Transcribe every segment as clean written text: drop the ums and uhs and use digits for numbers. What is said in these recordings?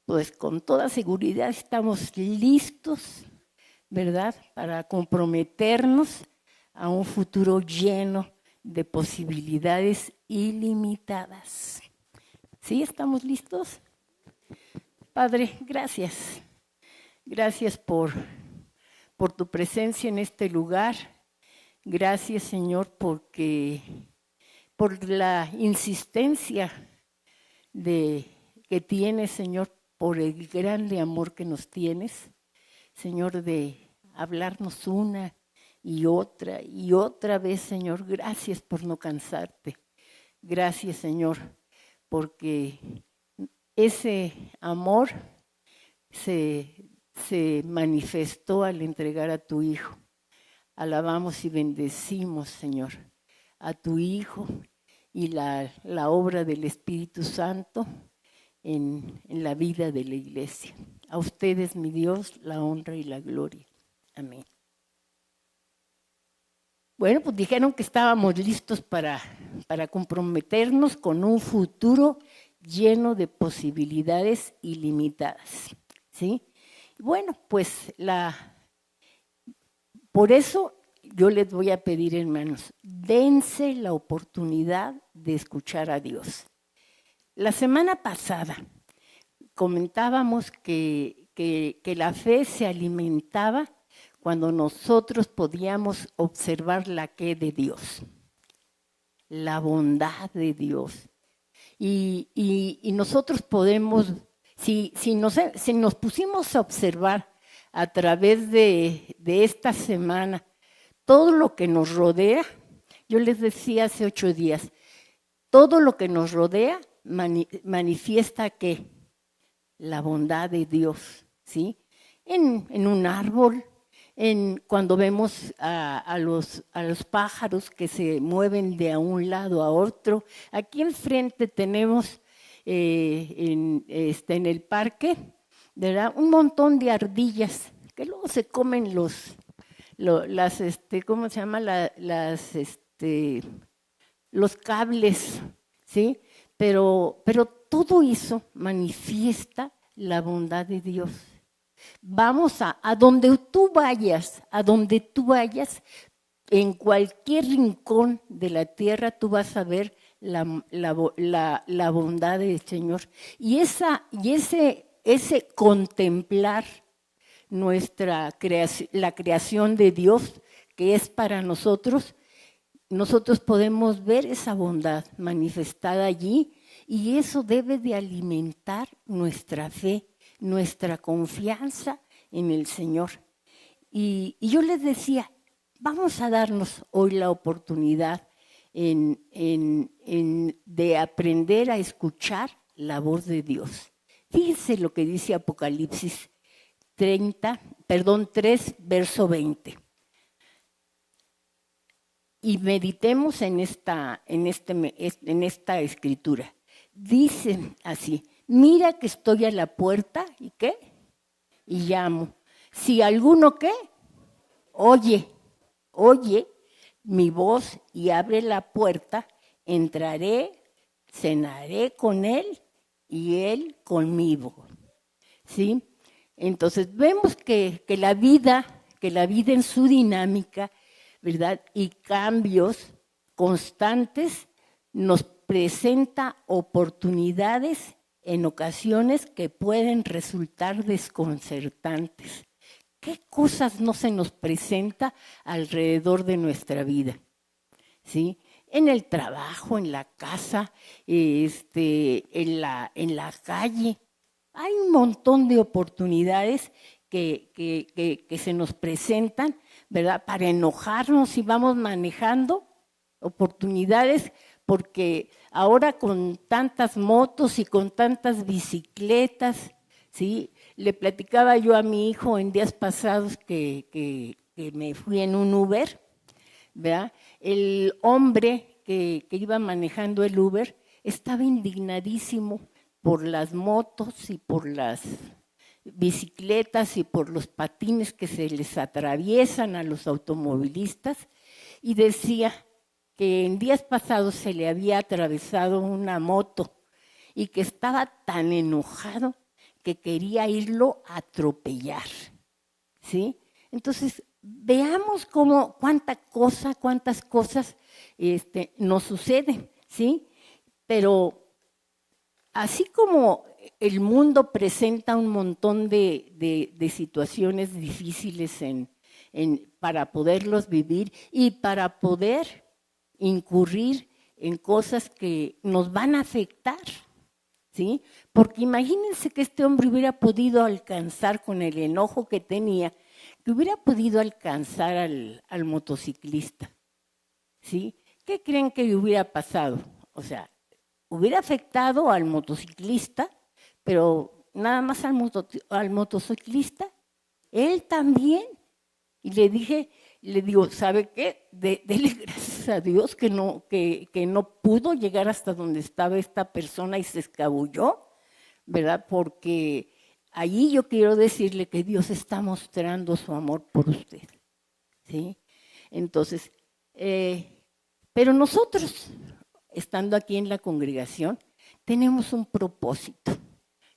pues con toda seguridad estamos listos, ¿verdad?, para comprometernos a un futuro lleno de posibilidades ilimitadas. ¿Sí? ¿Estamos listos? Padre, gracias. Gracias por tu presencia en este lugar. Gracias, Señor, por la insistencia que tienes, Señor, por el grande amor que nos tienes, Señor, de hablarnos una y otra vez, Señor. Gracias por no cansarte. Gracias, Señor, porque ese amor se manifestó al entregar a tu Hijo. Alabamos y bendecimos, Señor, a tu Hijo y la obra del Espíritu Santo en la vida de la iglesia. A ustedes, mi Dios, la honra y la gloria. Amén. Bueno, pues dijeron que estábamos listos para comprometernos con un futuro lleno de posibilidades ilimitadas, ¿sí? Bueno, pues por eso yo les voy a pedir, hermanos, dense la oportunidad de escuchar a Dios. La semana pasada comentábamos que la fe se alimentaba cuando nosotros podíamos observar la qué de Dios, la bondad de Dios. Y nosotros podemos, si nos pusimos a observar a través de esta semana todo lo que nos rodea, yo les decía hace 8 días, todo lo que nos rodea manifiesta que la bondad de Dios, ¿sí? En un árbol, cuando vemos a los pájaros que se mueven de un lado a otro. Aquí enfrente tenemos en el parque, ¿verdad?, un montón de ardillas que luego se comen ¿cómo se llama? Los cables, ¿sí? Pero todo eso manifiesta la bondad de Dios. Vamos a donde tú vayas, en cualquier rincón de la tierra tú vas a ver la bondad del Señor. Y ese contemplar la creación de Dios que es para nosotros podemos ver esa bondad manifestada allí, y eso debe de alimentar nuestra fe, nuestra confianza en el Señor. Y yo les decía, vamos a darnos hoy la oportunidad de aprender a escuchar la voz de Dios. Fíjense lo que dice Apocalipsis 3, verso 20. Y meditemos en esta escritura. Dice así: mira que estoy a la puerta, ¿y qué? Y llamo. Si alguno, ¿qué? Oye mi voz y abre la puerta, entraré, cenaré con él y él conmigo. ¿Sí? Entonces vemos que la vida en su dinámica, ¿verdad?, y cambios constantes nos presenta oportunidades en ocasiones que pueden resultar desconcertantes. ¿Qué cosas no se nos presenta alrededor de nuestra vida? ¿Sí? En el trabajo, en la casa, en la calle. Hay un montón de oportunidades que se nos presentan, ¿verdad?, para enojarnos si vamos manejando. Oportunidades porque ahora con tantas motos y con tantas bicicletas, ¿sí? Le platicaba yo a mi hijo en días pasados que me fui en un Uber, ¿verdad? El hombre que iba manejando el Uber estaba indignadísimo por las motos y por las bicicletas y por los patines que se les atraviesan a los automovilistas, y decía que en días pasados se le había atravesado una moto y que estaba tan enojado que quería irlo a atropellar, ¿sí? Entonces, veamos cuántas cosas nos suceden, ¿sí? Pero así como el mundo presenta un montón de situaciones difíciles para poderlos vivir y para poder incurrir en cosas que nos van a afectar, ¿sí? Porque imagínense que este hombre hubiera podido alcanzar con el enojo que tenía, que hubiera podido alcanzar al motociclista, ¿sí? ¿Qué creen que hubiera pasado? O sea, hubiera afectado al motociclista, pero nada más al motociclista, él también. Y le digo, ¿sabe qué? Dele gracias a Dios que no pudo llegar hasta donde estaba esta persona y se escabulló, ¿verdad? Porque allí yo quiero decirle que Dios está mostrando su amor por usted, ¿sí? Entonces, pero nosotros, estando aquí en la congregación, tenemos un propósito,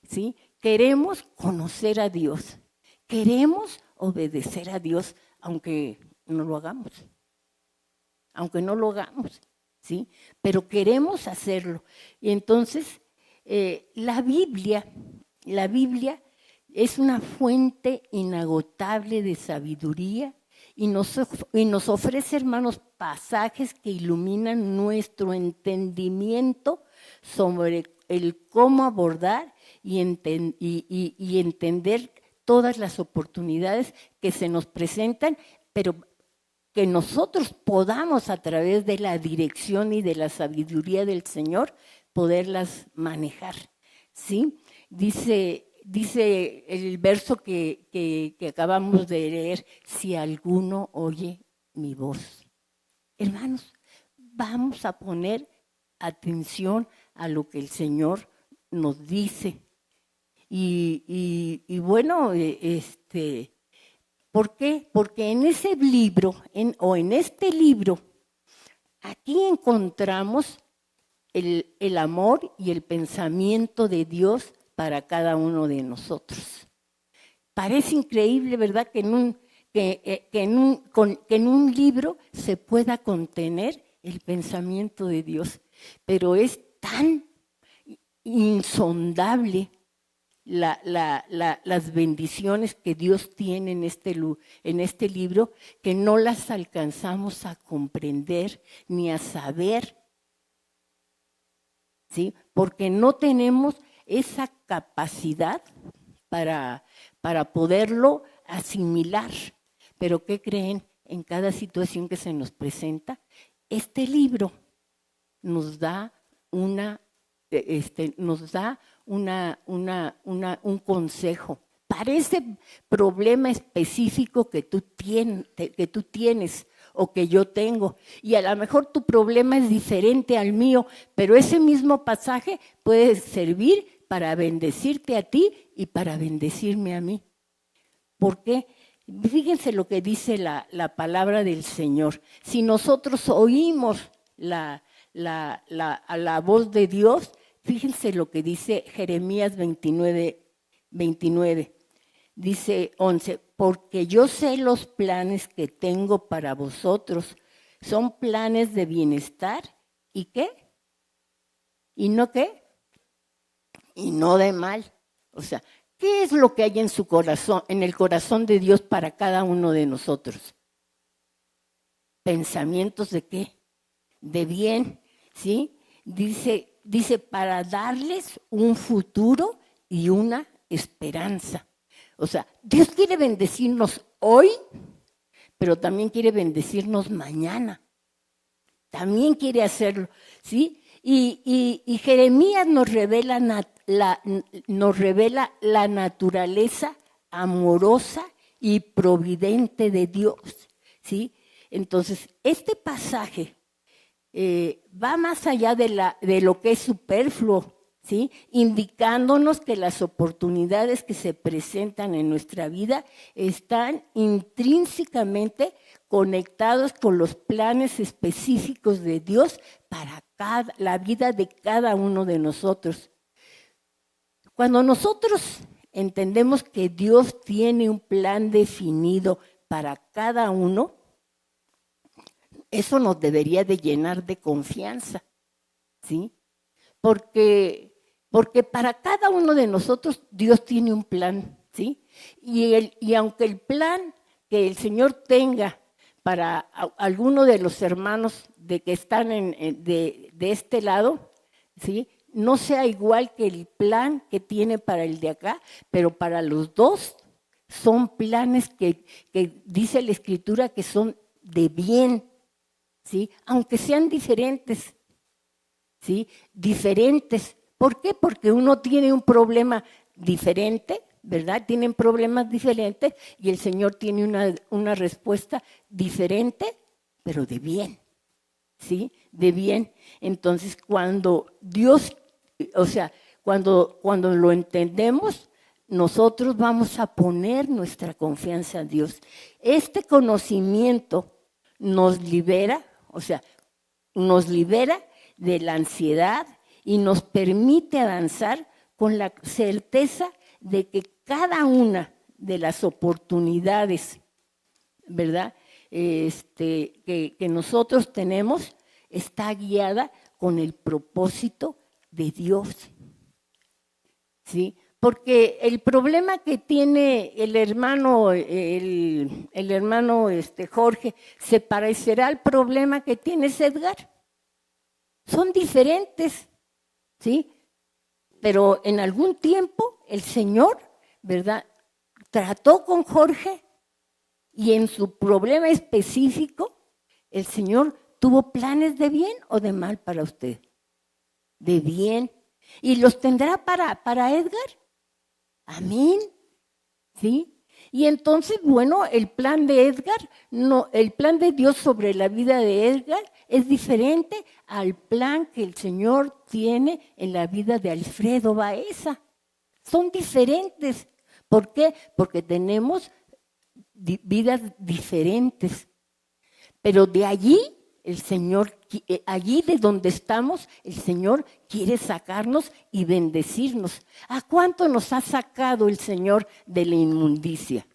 ¿sí? Queremos conocer a Dios, queremos obedecer a Dios, aunque no lo hagamos, ¿sí? Pero queremos hacerlo. Y entonces, la Biblia es una fuente inagotable de sabiduría y nos ofrece, hermanos, pasajes que iluminan nuestro entendimiento sobre el cómo abordar y entender todas las oportunidades que se nos presentan, pero que nosotros podamos, a través de la dirección y de la sabiduría del Señor, poderlas manejar, ¿sí? Dice el verso que acabamos de leer, si alguno oye mi voz. Hermanos, vamos a poner atención a lo que el Señor nos dice. Y bueno, ¿por qué? Porque en ese libro, en este libro, aquí encontramos el amor y el pensamiento de Dios para cada uno de nosotros. Parece increíble, ¿verdad?, que en un libro se pueda contener el pensamiento de Dios, pero es tan insondable las bendiciones que Dios tiene en este libro, que no las alcanzamos a comprender ni a saber, ¿sí? Porque no tenemos esa capacidad para poderlo asimilar. Pero ¿qué creen? En cada situación que se nos presenta, este libro nos da un consejo para ese problema específico que tú tienes o que yo tengo. Y a lo mejor tu problema es diferente al mío, pero ese mismo pasaje puede servir para bendecirte a ti y para bendecirme a mí. ¿Por qué? Fíjense lo que dice la palabra del Señor. Si nosotros oímos a la voz de Dios, fíjense lo que dice Jeremías 29. Dice 11, porque yo sé los planes que tengo para vosotros, son planes de bienestar, ¿y qué? ¿Y no qué? Y no de mal. O sea, ¿qué es lo que hay en su corazón, en el corazón de Dios para cada uno de nosotros? ¿Pensamientos de qué? De bien, ¿sí? Dice para darles un futuro y una esperanza. O sea, Dios quiere bendecirnos hoy, pero también quiere bendecirnos mañana. También quiere hacerlo, ¿sí? Y Jeremías nos revela la naturaleza amorosa y providente de Dios, ¿sí? Entonces, este pasaje va más allá de lo que es superfluo, ¿sí? Indicándonos que las oportunidades que se presentan en nuestra vida están intrínsecamente conectados con los planes específicos de Dios para la vida de cada uno de nosotros. Cuando nosotros entendemos que Dios tiene un plan definido para cada uno, eso nos debería de llenar de confianza, ¿sí? Porque para cada uno de nosotros Dios tiene un plan, ¿sí? Y aunque el plan que el Señor tenga para alguno de los hermanos de que están de este lado, ¿sí?, no sea igual que el plan que tiene para el de acá, pero para los dos son planes que dice la Escritura que son de bien, ¿sí? Aunque sean diferentes, ¿sí? Diferentes. ¿Por qué? Porque uno tiene un problema diferente, ¿verdad? Tienen problemas diferentes y el Señor tiene una respuesta diferente, pero de bien, ¿sí? De bien. Entonces, cuando Dios, o sea, cuando lo entendemos, nosotros vamos a poner nuestra confianza en Dios. Este conocimiento nos libera, o sea, nos libera de la ansiedad y nos permite avanzar con la certeza de que cada una de las oportunidades, ¿verdad?, que nosotros tenemos está guiada con el propósito de Dios, ¿sí? Porque el problema que tiene el hermano Jorge se parecerá al problema que tiene Edgar. Son diferentes, ¿sí? Pero en algún tiempo el Señor, ¿verdad?, trató con Jorge y en su problema específico el Señor tuvo planes de bien o de mal para usted. De bien. ¿Y los tendrá para Edgar? Amén. ¿Sí? Y entonces, bueno, el plan de Edgar, no, el plan de Dios sobre la vida de Edgar es diferente al plan que el Señor tiene en la vida de Alfredo Baeza. Son diferentes. ¿Por qué? Porque tenemos vidas diferentes. Pero de allí, el Señor, allí de donde estamos, el Señor quiere sacarnos y bendecirnos. ¿A cuánto nos ha sacado el Señor de la inmundicia?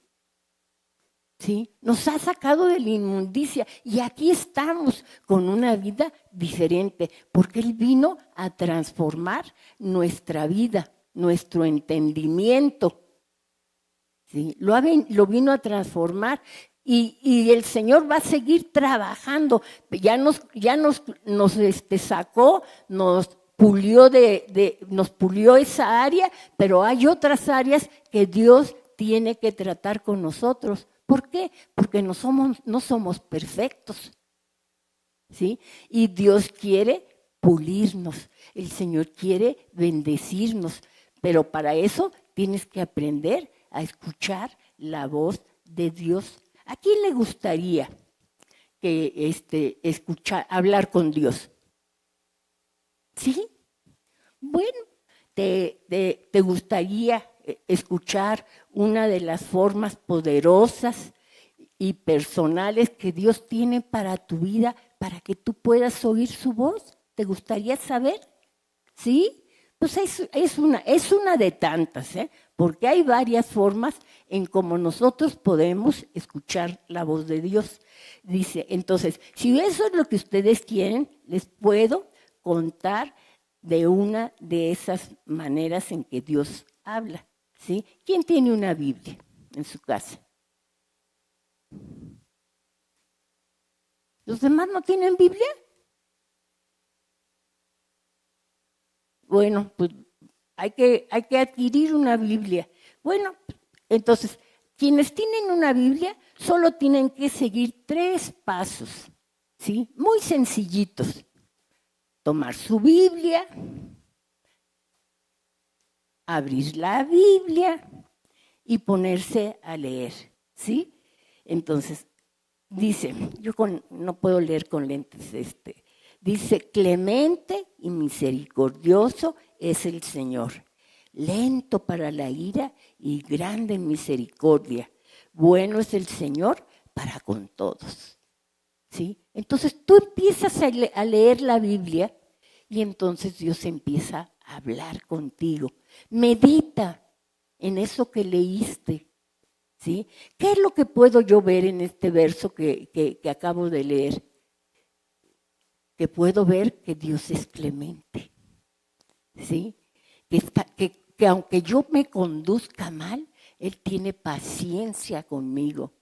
¿Sí? Nos ha sacado de la inmundicia y aquí estamos con una vida diferente, porque Él vino a transformar nuestra vida, nuestro entendimiento. ¿Sí? Lo vino a transformar. Y el Señor va a seguir trabajando. Ya nos sacó, nos pulió esa área, pero hay otras áreas que Dios tiene que tratar con nosotros. ¿Por qué? Porque no somos perfectos, ¿sí? Y Dios quiere pulirnos. El Señor quiere bendecirnos. Pero para eso tienes que aprender a escuchar la voz de Dios. ¿A quién le gustaría que hablar con Dios? ¿Sí? Bueno, ¿te gustaría escuchar una de las formas poderosas y personales que Dios tiene para tu vida, para que tú puedas oír su voz? ¿Te gustaría saber? ¿Sí? Pues es una de tantas, porque hay varias formas en cómo nosotros podemos escuchar la voz de Dios. Dice, entonces, si eso es lo que ustedes quieren, les puedo contar de una de esas maneras en que Dios habla, ¿sí? ¿Quién tiene una Biblia en su casa? ¿Los demás no tienen Biblia? Bueno, pues hay que adquirir una Biblia. Bueno, entonces, quienes tienen una Biblia solo tienen que seguir 3 pasos, ¿sí? Muy sencillitos. Tomar su Biblia, abrir la Biblia y ponerse a leer, ¿sí? Entonces, dice, no puedo leer con lentes, dice, clemente y misericordioso es el Señor, lento para la ira y grande en misericordia. Bueno es el Señor para con todos. ¿Sí? Entonces tú empiezas a leer la Biblia y entonces Dios empieza a hablar contigo. Medita, en eso que leíste, ¿sí? ¿Qué es lo que puedo yo ver en este verso que acabo de leer? Que puedo ver que Dios es clemente, ¿sí? Que aunque yo me conduzca mal, Él tiene paciencia conmigo.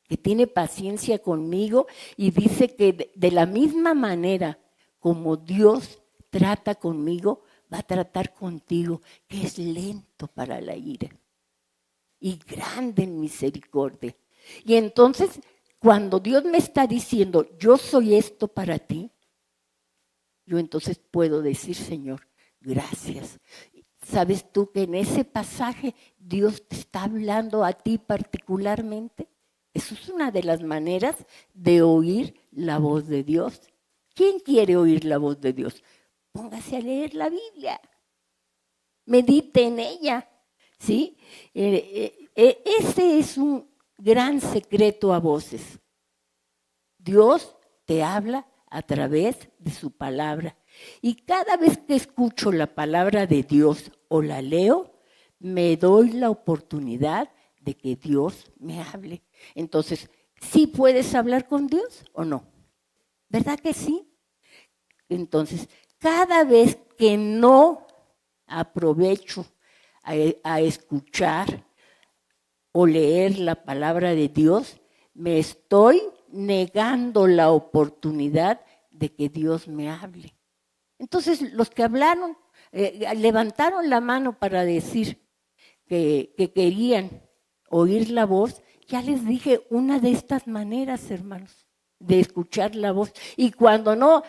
Que tiene paciencia conmigo y dice que de la misma manera como Dios trata conmigo, va a tratar contigo, que es lento para la ira y grande en misericordia. Y entonces, cuando Dios me está diciendo, yo soy esto para ti, yo entonces puedo decir, Señor, gracias. ¿Sabes tú que en ese pasaje Dios te está hablando a ti particularmente? Eso es una de las maneras de oír la voz de Dios. ¿Quién quiere oír la voz de Dios? Póngase a leer la Biblia. Medite en ella, ¿sí? Ese es un gran secreto a voces. Dios te habla a través de su palabra. Y cada vez que escucho la palabra de Dios o la leo, me doy la oportunidad de que Dios me hable. Entonces, ¿sí puedes hablar con Dios o no? ¿Verdad que sí? Entonces, cada vez que no aprovecho a escuchar o leer la palabra de Dios, me estoy negando la oportunidad de que Dios me hable. Entonces, los que hablaron, levantaron la mano para decir que querían oír la voz, ya les dije una de estas maneras, hermanos, de escuchar la voz. Y cuando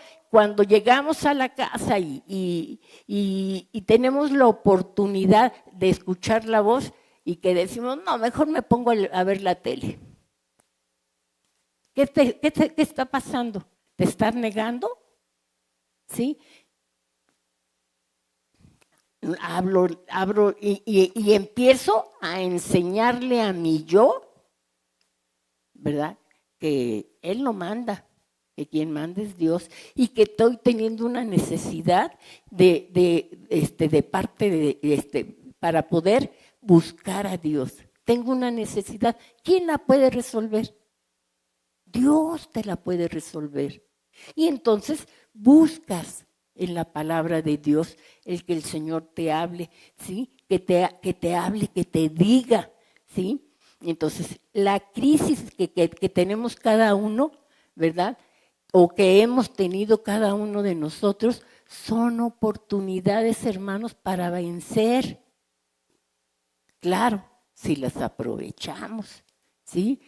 llegamos a la casa y tenemos la oportunidad de escuchar la voz y que decimos, no, mejor me pongo a ver la tele. ¿Qué está pasando? ¿Te estás negando? ¿Sí? Abro y empiezo a enseñarle a mi yo, ¿verdad? Que Él no manda, que quien manda es Dios y que estoy teniendo una necesidad de parte para poder buscar a Dios. Tengo una necesidad. ¿Quién la puede resolver? Dios te la puede resolver. Y entonces buscas en la palabra de Dios el que el Señor te hable, ¿sí? Que te hable, que te diga, ¿sí? Entonces, la crisis que tenemos cada uno, ¿verdad? O que hemos tenido cada uno de nosotros, son oportunidades, hermanos, para vencer. Claro, si las aprovechamos, ¿sí?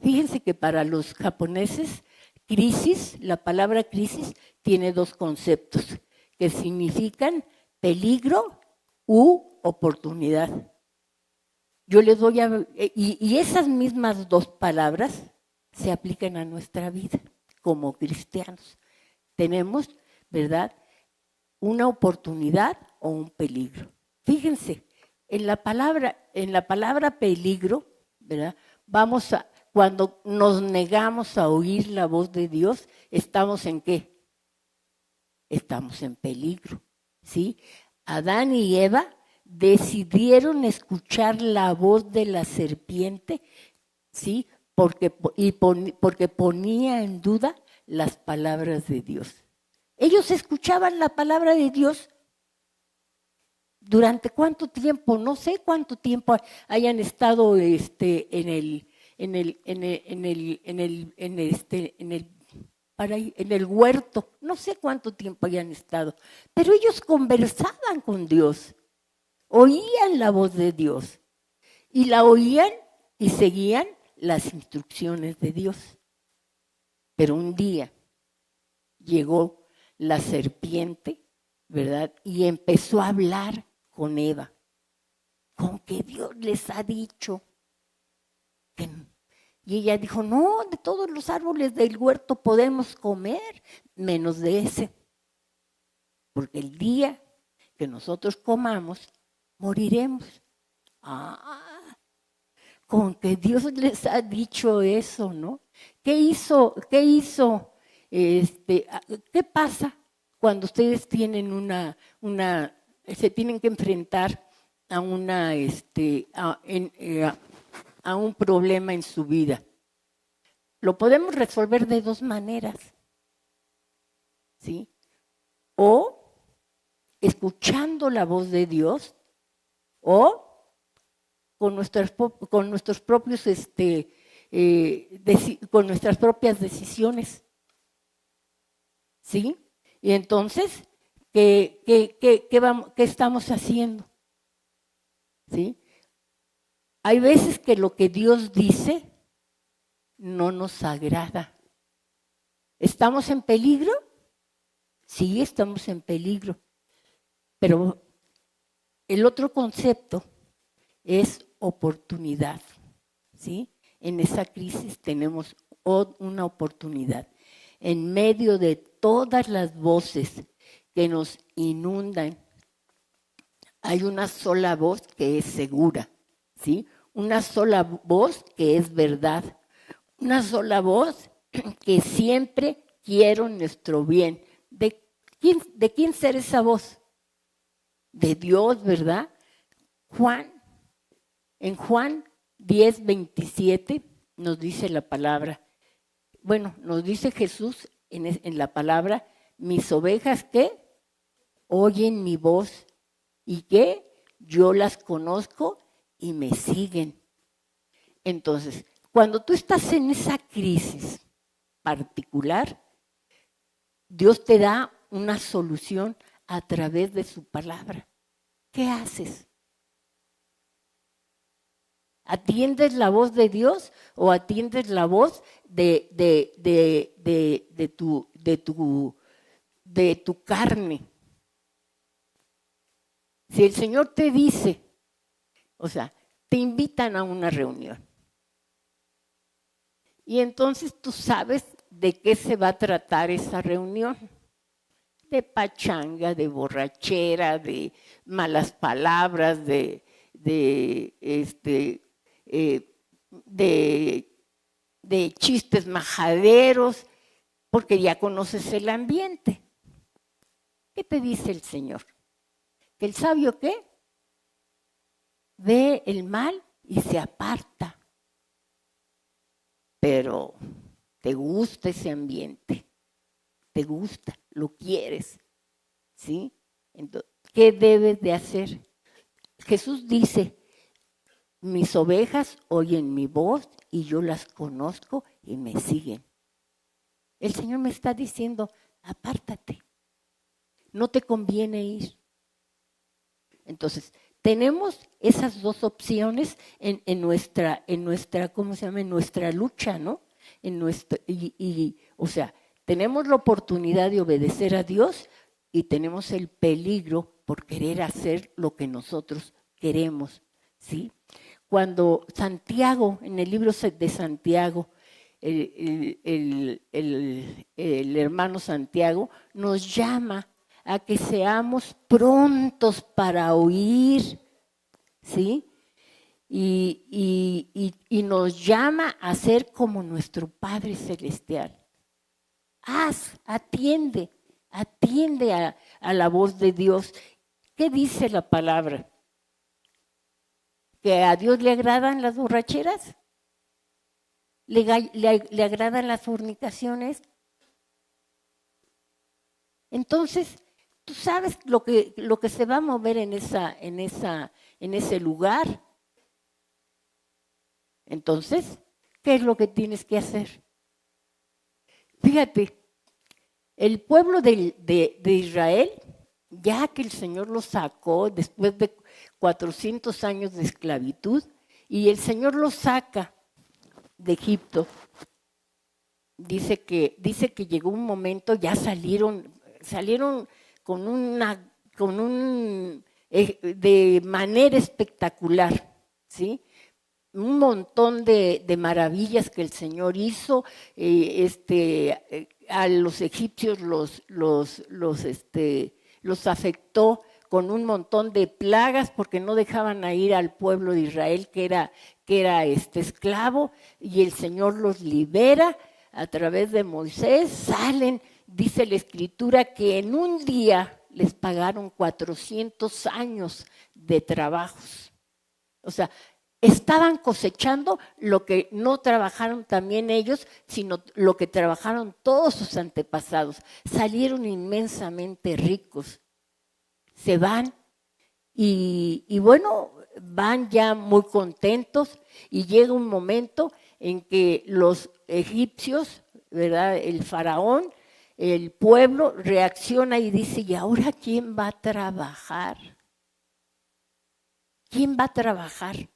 Fíjense que para los japoneses, crisis, la palabra crisis tiene dos conceptos que significan peligro u oportunidad. Yo les voy y esas mismas dos palabras se aplican a nuestra vida como cristianos. Tenemos, ¿verdad?, una oportunidad o un peligro. Fíjense, en la palabra peligro, ¿verdad?, cuando nos negamos a oír la voz de Dios, ¿estamos en qué? Estamos en peligro, ¿sí? Adán y Eva decidieron escuchar la voz de la serpiente, ¿sí? Porque ponía en duda las palabras de Dios. Ellos escuchaban la palabra de Dios. ¿Durante cuánto tiempo? No sé cuánto tiempo hayan estado en el huerto. No sé cuánto tiempo hayan estado. Pero ellos conversaban con Dios. Oían la voz de Dios. Y la oían y seguían las instrucciones de Dios. Pero un día llegó la serpiente, ¿verdad? Y empezó a hablar con Eva, con que Dios les ha dicho. Y ella dijo, no, de todos los árboles del huerto podemos comer, menos de ese. Porque el día que nosotros comamos, moriremos. Con que Dios les ha dicho eso, ¿no? ¿Qué hizo? ¿Qué pasa cuando ustedes tienen se tienen que enfrentar a un problema en su vida. Lo podemos resolver de dos maneras, ¿sí? O escuchando la voz de Dios, o con nuestros propios, con nuestras propias decisiones, ¿sí? Y entonces, ¿qué estamos haciendo? ¿Sí? Hay veces que lo que Dios dice no nos agrada. ¿Estamos en peligro? Sí, estamos en peligro. Pero el otro concepto es oportunidad, ¿sí? En esa crisis tenemos una oportunidad. En medio de todas las voces que nos inundan, hay una sola voz que es segura, ¿sí? Una sola voz que es verdad. Una sola voz que siempre quiere nuestro bien. ¿De quién será esa voz? De Dios, ¿verdad? En Juan 10:27 nos dice la palabra. Bueno, nos dice Jesús en la palabra, mis ovejas, ¿qué? Oyen mi voz y que yo las conozco y me siguen. Entonces, cuando tú estás en esa crisis particular, Dios te da una solución a través de su palabra. ¿Qué haces? ¿Atiendes la voz de Dios o atiendes la voz de tu carne? Si el Señor te dice, o sea, te invitan a una reunión y entonces tú sabes de qué se va a tratar esa reunión. De pachanga, de borrachera, de malas palabras, de chistes majaderos, porque ya conoces el ambiente. ¿Qué te dice el Señor? ¿Que el sabio qué? Ve el mal y se aparta. Pero te gusta ese ambiente, te gusta, lo quieres, ¿sí? Entonces, ¿qué debes de hacer? Jesús dice, mis ovejas oyen mi voz y yo las conozco y me siguen. El Señor me está diciendo, apártate, no te conviene ir. Entonces, tenemos esas dos opciones en nuestra, ¿cómo se llama? En nuestra lucha, ¿no? O sea, tenemos la oportunidad de obedecer a Dios y tenemos el peligro por querer hacer lo que nosotros queremos, ¿sí? Cuando Santiago, en el libro de Santiago, el hermano Santiago nos llama a que seamos prontos para oír, ¿sí? Y nos llama a ser como nuestro Padre Celestial. Atiende a la voz de Dios. ¿Qué dice la palabra? ¿Que a Dios le agradan las borracheras? ¿Le agradan las fornicaciones? Entonces, tú sabes lo que se va a mover en ese lugar. Entonces, ¿qué es lo que tienes que hacer? Fíjate, el pueblo de Israel, ya que el Señor los sacó después de 400 años de esclavitud, y el Señor los saca de Egipto, dice que llegó un momento, ya salieron de manera espectacular, ¿sí? Un montón de maravillas que el Señor hizo, a los egipcios los afectó con un montón de plagas porque no dejaban a ir al pueblo de Israel que era esclavo, y el Señor los libera a través de Moisés. Salen, dice la Escritura, que en un día les pagaron 400 años de trabajos. O sea, estaban cosechando lo que no trabajaron también ellos, sino lo que trabajaron todos sus antepasados. Salieron inmensamente ricos. Se van y bueno, van ya muy contentos y llega un momento en que los egipcios, ¿verdad? El faraón, el pueblo reacciona y dice, ¿y ahora quién va a trabajar? ¿Quién va a trabajar?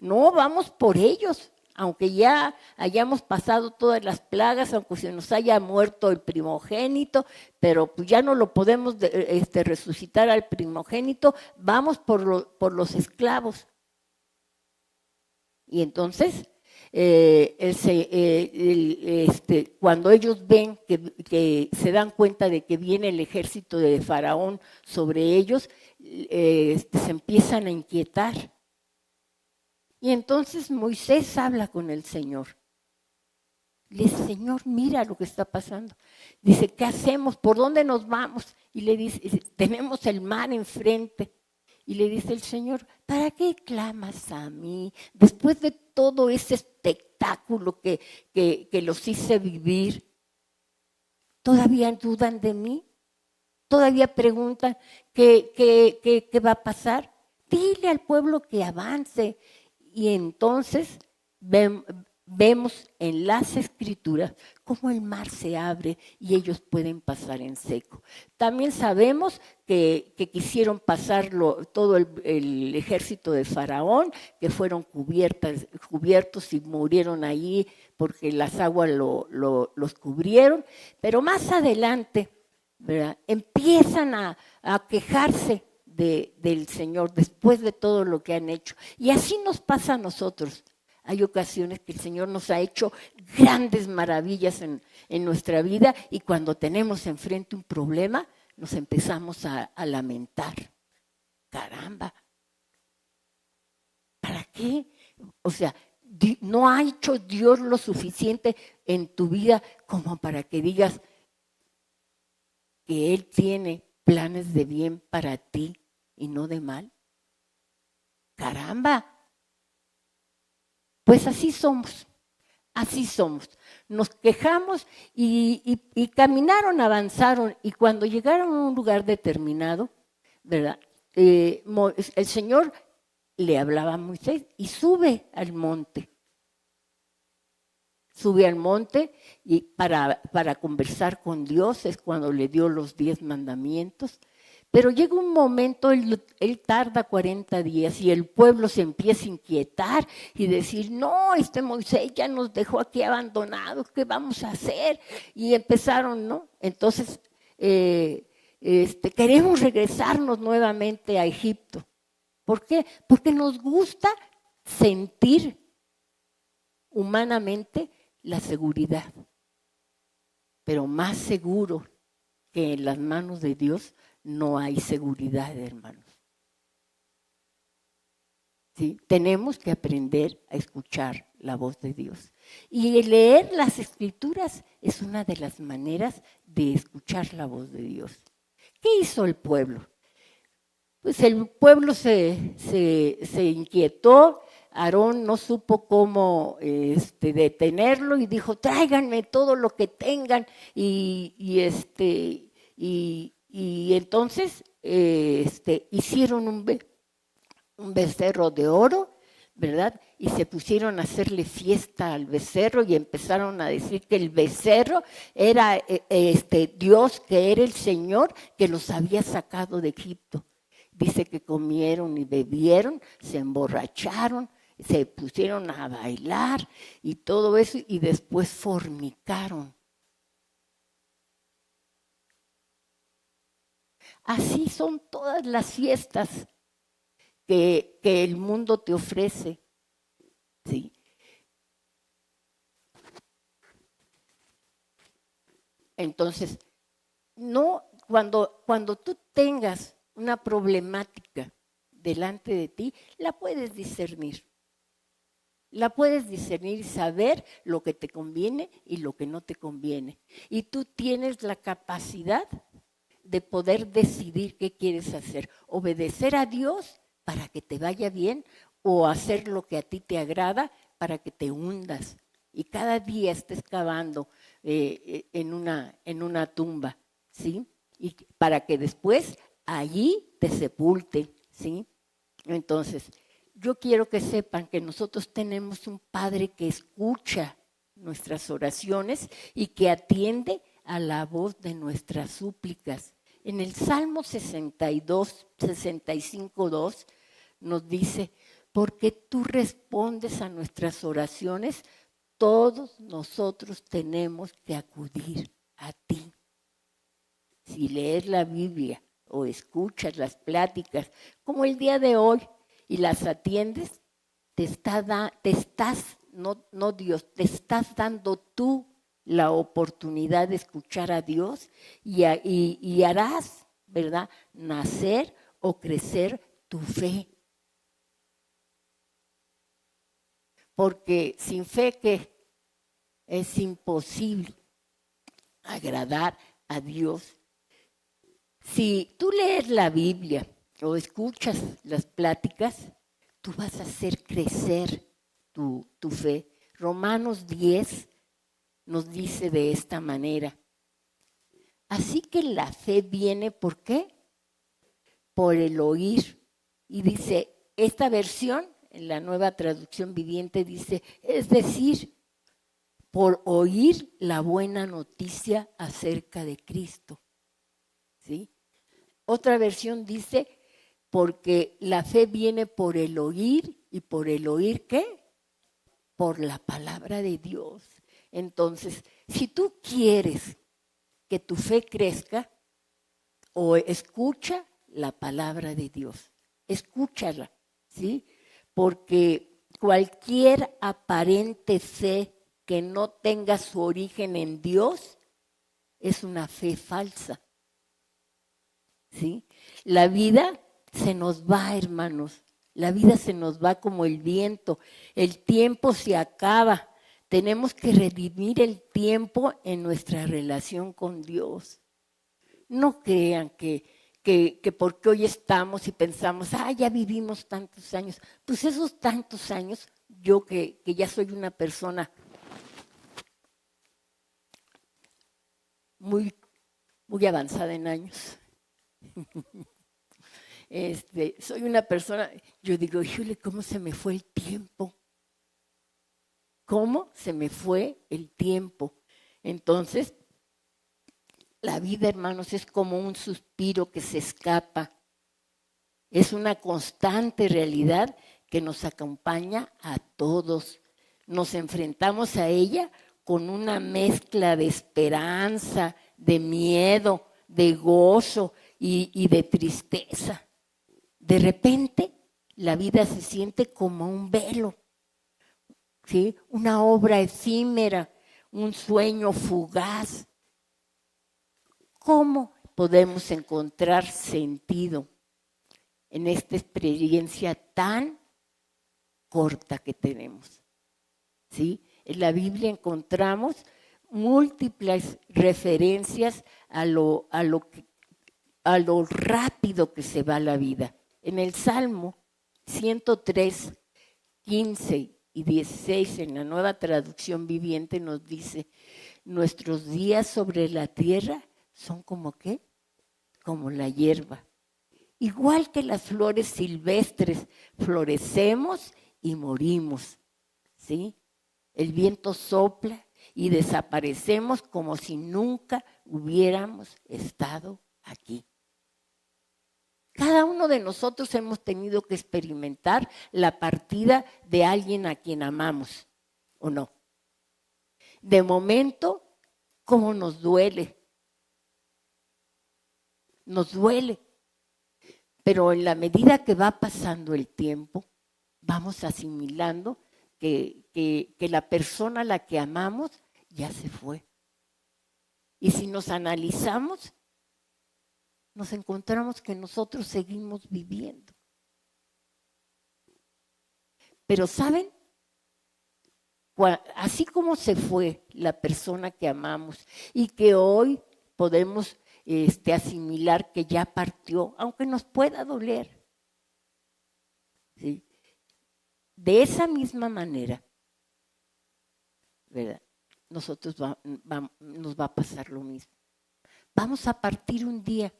No, vamos por ellos, aunque ya hayamos pasado todas las plagas, aunque se nos haya muerto el primogénito, pero pues ya no lo podemos resucitar al primogénito, vamos por los esclavos. Y entonces, cuando ellos ven que se dan cuenta de que viene el ejército de Faraón sobre ellos, se empiezan a inquietar. Y entonces Moisés habla con el Señor. Le dice, Señor, mira lo que está pasando. Dice, ¿qué hacemos? ¿Por dónde nos vamos? Y le dice, tenemos el mar enfrente. Y le dice el Señor, ¿para qué clamas a mí? Después de todo ese espectáculo que los hice vivir, ¿todavía dudan de mí? ¿Todavía preguntan qué va a pasar? Dile al pueblo que avance. Y entonces vemos en las Escrituras cómo el mar se abre y ellos pueden pasar en seco. También sabemos que quisieron pasar todo el ejército de Faraón, que fueron cubiertos y murieron allí porque las aguas los cubrieron. Pero más adelante, ¿verdad?, empiezan a quejarse del Señor después de todo lo que han hecho. Y así nos pasa a nosotros. Hay ocasiones que el Señor nos ha hecho grandes maravillas en nuestra vida y cuando tenemos enfrente un problema nos empezamos a lamentar. Caramba, ¿para qué? O sea, no ha hecho Dios lo suficiente en tu vida como para que digas que Él tiene planes de bien para ti y no de mal. Caramba. Pues así somos. Nos quejamos y caminaron, avanzaron y cuando llegaron a un lugar determinado, ¿verdad? El Señor le hablaba a Moisés y sube al monte. Sube al monte y para conversar con Dios, es cuando le dio los 10 mandamientos. Pero llega un momento, él tarda 40 días y el pueblo se empieza a inquietar y decir, no, Moisés ya nos dejó aquí abandonados, ¿qué vamos a hacer? Y empezaron, ¿no? Entonces, queremos regresarnos nuevamente a Egipto. ¿Por qué? Porque nos gusta sentir humanamente la seguridad, pero más seguro que en las manos de Dios no hay seguridad, hermanos. ¿Sí? Tenemos que aprender a escuchar la voz de Dios. Y leer las Escrituras es una de las maneras de escuchar la voz de Dios. ¿Qué hizo el pueblo? Pues el pueblo se inquietó. Aarón no supo cómo detenerlo y dijo, tráiganme todo lo que tengan. Y entonces hicieron un becerro de oro, ¿verdad? Y se pusieron a hacerle fiesta al becerro y empezaron a decir que el becerro era Dios, que era el Señor que los había sacado de Egipto. Dice que comieron y bebieron, se emborracharon, se pusieron a bailar y todo eso y después fornicaron. Así son todas las fiestas que el mundo te ofrece. ¿Sí? Entonces, no, cuando tú tengas una problemática delante de ti, la puedes discernir. La puedes discernir y saber lo que te conviene y lo que no te conviene. Y tú tienes la capacidad de poder decidir qué quieres hacer. Obedecer a Dios para que te vaya bien o hacer lo que a ti te agrada para que te hundas. Y cada día estés cavando en una tumba, ¿sí? Y para que después allí te sepulten, ¿sí? Entonces, yo quiero que sepan que nosotros tenemos un Padre que escucha nuestras oraciones y que atiende a la voz de nuestras súplicas. En el Salmo 62, 65, 2 nos dice, porque tú respondes a nuestras oraciones, todos nosotros tenemos que acudir a ti. Si lees la Biblia o escuchas las pláticas, como el día de hoy, y las atiendes, te estás dando tú la oportunidad de escuchar a Dios y harás, ¿verdad?, nacer o crecer tu fe. Porque sin fe que es imposible agradar a Dios. Si tú lees la Biblia o escuchas las pláticas, tú vas a hacer crecer tu fe. Romanos 10 nos dice de esta manera. Así que la fe viene, ¿por qué? Por el oír. Y dice, esta versión, en la Nueva Traducción Viviente, dice, es decir, por oír la buena noticia acerca de Cristo. ¿Sí? Otra versión dice, porque la fe viene por el oír, y por el oír, ¿qué? Por la palabra de Dios. Entonces, si tú quieres que tu fe crezca, o escucha la palabra de Dios, escúchala, ¿sí? Porque cualquier aparente fe que no tenga su origen en Dios es una fe falsa, ¿sí? La vida se nos va, hermanos, la vida se nos va como el viento, el tiempo se acaba, tenemos que redimir el tiempo en nuestra relación con Dios. No crean que porque hoy estamos y pensamos, ya vivimos tantos años, pues esos tantos años, yo que ya soy una persona muy, muy avanzada en años, soy una persona, yo digo, híjole, ¿cómo se me fue el tiempo? ¿Cómo se me fue el tiempo? Entonces, la vida, hermanos, es como un suspiro que se escapa. Es una constante realidad que nos acompaña a todos. Nos enfrentamos a ella con una mezcla de esperanza, de miedo, de gozo y de tristeza. De repente, la vida se siente como un velo, ¿sí? Una obra efímera, un sueño fugaz. ¿Cómo podemos encontrar sentido en esta experiencia tan corta que tenemos? ¿Sí? En la Biblia encontramos múltiples referencias a lo rápido que se va la vida. En el Salmo 103, 15 y 16, en la Nueva Traducción Viviente, nos dice, nuestros días sobre la tierra son como ¿qué? Como la hierba. Igual que las flores silvestres, florecemos y morimos, ¿sí? El viento sopla y desaparecemos como si nunca hubiéramos estado aquí. Cada uno de nosotros hemos tenido que experimentar la partida de alguien a quien amamos, ¿o no? De momento, ¿cómo nos duele? Nos duele. Pero en la medida que va pasando el tiempo, vamos asimilando que la persona a la que amamos ya se fue. Y si nos analizamos, nos encontramos que nosotros seguimos viviendo. Pero ¿saben? Así como se fue la persona que amamos y que hoy podemos asimilar que ya partió, aunque nos pueda doler. ¿Sí? De esa misma manera, ¿verdad? Nos va a pasar lo mismo. Vamos a partir un día.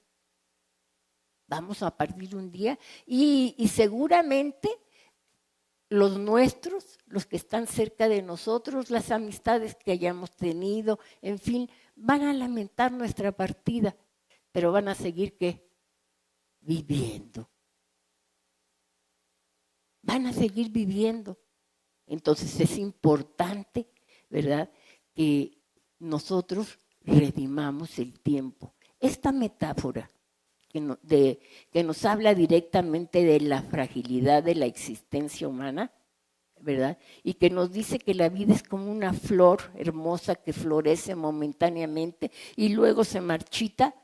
Y seguramente los nuestros, los que están cerca de nosotros, las amistades que hayamos tenido, en fin, van a lamentar nuestra partida, pero van a seguir ¿qué? Viviendo. Van a seguir viviendo. Entonces es importante, ¿verdad?, que nosotros redimamos el tiempo. Esta metáfora que nos habla directamente de la fragilidad de la existencia humana, ¿verdad? Y que nos dice que la vida es como una flor hermosa que florece momentáneamente y luego se marchita,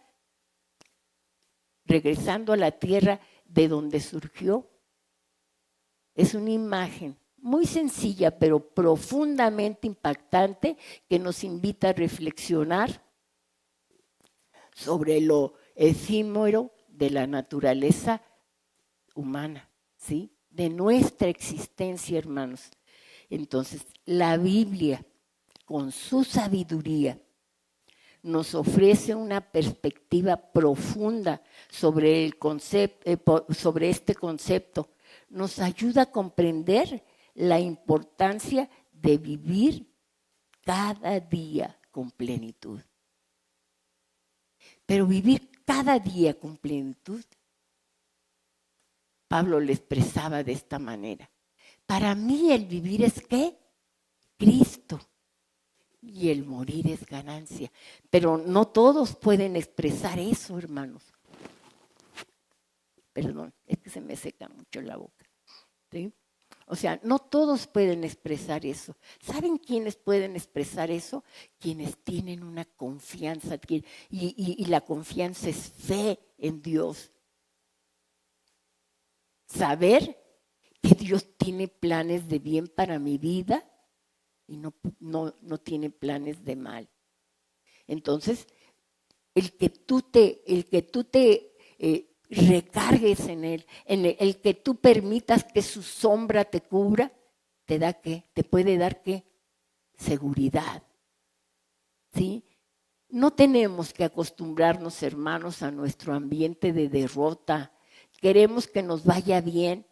regresando a la tierra de donde surgió. Es una imagen muy sencilla, pero profundamente impactante, que nos invita a reflexionar sobre lo efímero de la naturaleza humana, ¿sí? De nuestra existencia, hermanos. Entonces, la Biblia, con su sabiduría, nos ofrece una perspectiva profunda sobre este concepto. Nos ayuda a comprender la importancia de vivir cada día con plenitud. Pero vivir cada día con plenitud, Pablo le expresaba de esta manera. Para mí el vivir es ¿qué? Cristo. Y el morir es ganancia. Pero no todos pueden expresar eso, hermanos. Perdón, es que se me seca mucho la boca. ¿Sí? O sea, no todos pueden expresar eso. ¿Saben quiénes pueden expresar eso? Quienes tienen una confianza. Y la confianza es fe en Dios. Saber que Dios tiene planes de bien para mi vida y no tiene planes de mal. Entonces, el que tú te recargues en Él, el que tú permitas que su sombra te cubra, ¿te da qué? ¿Te puede dar qué? Seguridad. ¿Sí? No tenemos que acostumbrarnos, hermanos, a nuestro ambiente de derrota. Queremos que nos vaya bien,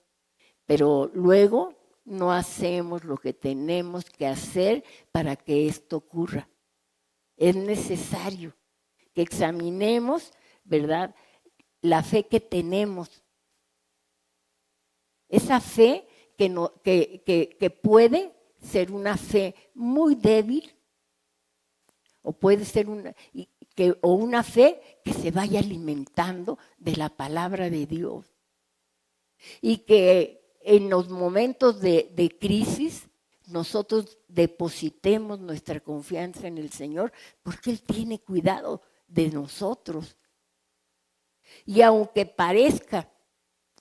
pero luego no hacemos lo que tenemos que hacer para que esto ocurra. Es necesario que examinemos, ¿verdad?, la fe que tenemos. Esa fe que puede ser una fe muy débil, o puede ser una fe que se vaya alimentando de la palabra de Dios. Y que en los momentos de crisis nosotros depositemos nuestra confianza en el Señor, porque Él tiene cuidado de nosotros. Y aunque parezca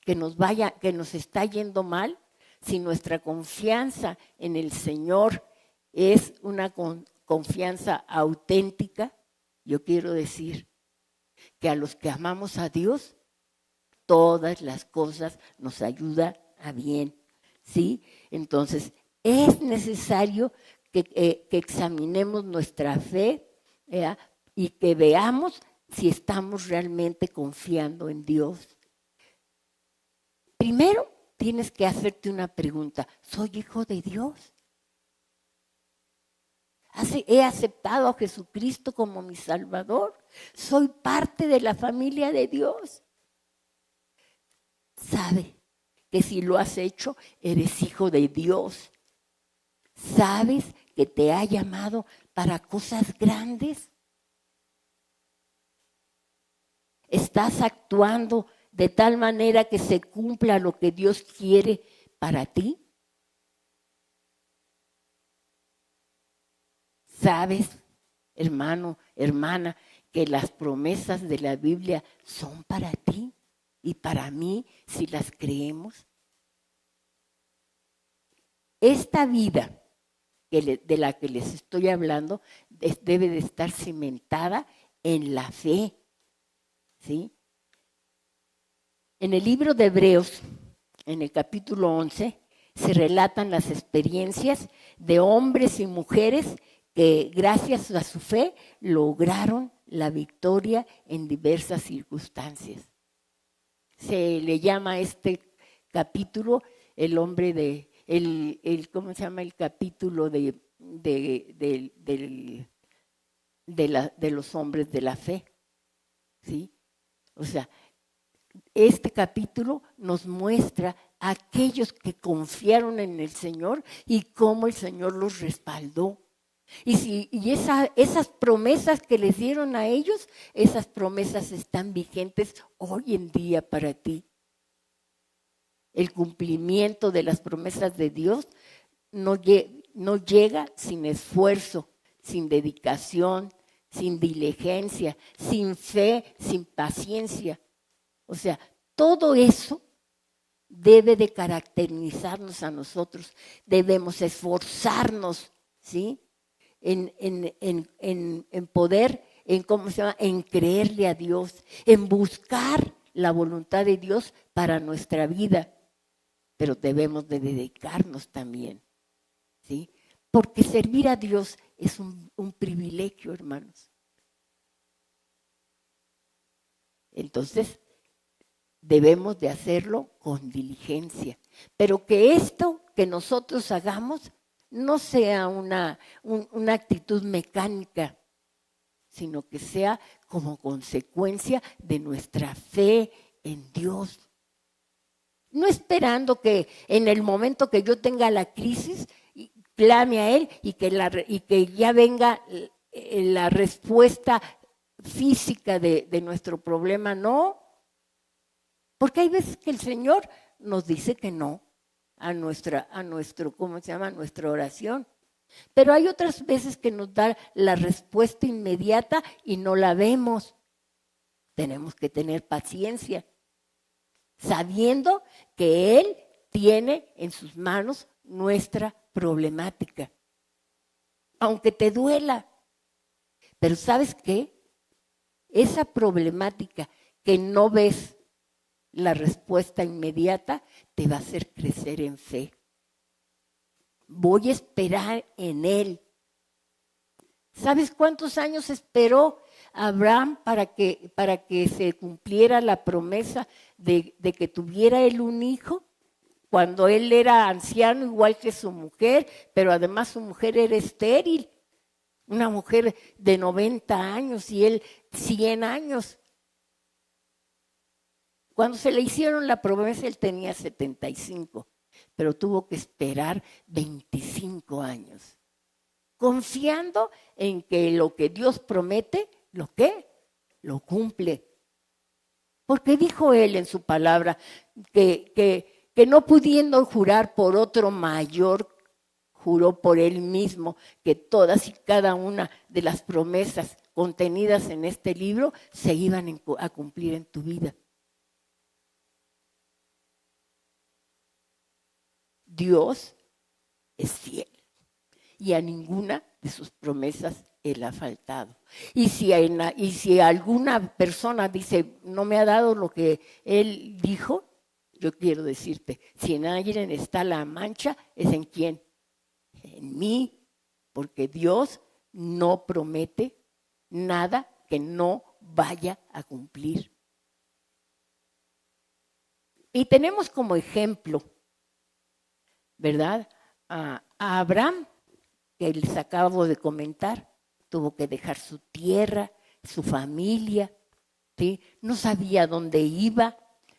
que nos está yendo mal, si nuestra confianza en el Señor es una confianza auténtica, yo quiero decir que a los que amamos a Dios, todas las cosas nos ayudan a bien, ¿sí? Entonces, es necesario que examinemos nuestra fe, y que veamos si estamos realmente confiando en Dios. Primero, tienes que hacerte una pregunta. ¿Soy hijo de Dios? ¿He aceptado a Jesucristo como mi Salvador? ¿Soy parte de la familia de Dios? Sabe que si lo has hecho, eres hijo de Dios. ¿Sabes que te ha llamado para cosas grandes? ¿Estás actuando de tal manera que se cumpla lo que Dios quiere para ti? ¿Sabes, hermano, hermana, que las promesas de la Biblia son para ti y para mí si las creemos? Esta vida de la que les estoy hablando debe de estar cimentada en la fe, ¿sí? En el libro de Hebreos, en el capítulo 11, se relatan las experiencias de hombres y mujeres que gracias a su fe lograron la victoria en diversas circunstancias. Se le llama a este capítulo ¿cómo se llama? El capítulo de los hombres de la fe, ¿sí? O sea, este capítulo nos muestra a aquellos que confiaron en el Señor y cómo el Señor los respaldó. Y esas promesas que les dieron a ellos, esas promesas están vigentes hoy en día para ti. El cumplimiento de las promesas de Dios no llega sin esfuerzo, sin dedicación, sin diligencia, sin fe, sin paciencia. O sea, todo eso debe de caracterizarnos a nosotros. Debemos esforzarnos, ¿sí? En poder, en creerle a Dios, en buscar la voluntad de Dios para nuestra vida. Pero debemos de dedicarnos también, ¿sí? Porque servir a Dios es un privilegio, hermanos. Entonces, debemos de hacerlo con diligencia. Pero que esto que nosotros hagamos no sea una actitud mecánica, sino que sea como consecuencia de nuestra fe en Dios. No esperando que en el momento que yo tenga la crisis, clame a Él y que ya venga la respuesta física de nuestro problema, no. Porque hay veces que el Señor nos dice que no a nuestra oración. Pero hay otras veces que nos da la respuesta inmediata y no la vemos. Tenemos que tener paciencia, sabiendo que Él tiene en sus manos nuestra problemática. Aunque te duela. Pero ¿sabes qué? Esa problemática que no ves la respuesta inmediata te va a hacer crecer en fe. Voy a esperar en Él. ¿Sabes cuántos años esperó Abraham para que se cumpliera la promesa de que tuviera él un hijo? Cuando él era anciano igual que su mujer, pero además su mujer era estéril. Una mujer de 90 años y él 100 años. Cuando se le hicieron la promesa él tenía 75, pero tuvo que esperar 25 años. Confiando en que lo que Dios promete, lo cumple. Porque dijo él en su palabra que no pudiendo jurar por otro mayor, juró por él mismo que todas y cada una de las promesas contenidas en este libro se iban a cumplir en tu vida. Dios es fiel y a ninguna de sus promesas Él ha faltado. Y si alguna persona dice, no me ha dado lo que Él dijo, yo quiero decirte, si en alguien está la mancha, ¿es en quién? En mí, porque Dios no promete nada que no vaya a cumplir. Y tenemos como ejemplo, ¿verdad? A Abraham, que les acabo de comentar, tuvo que dejar su tierra, su familia, ¿sí? No sabía dónde iba,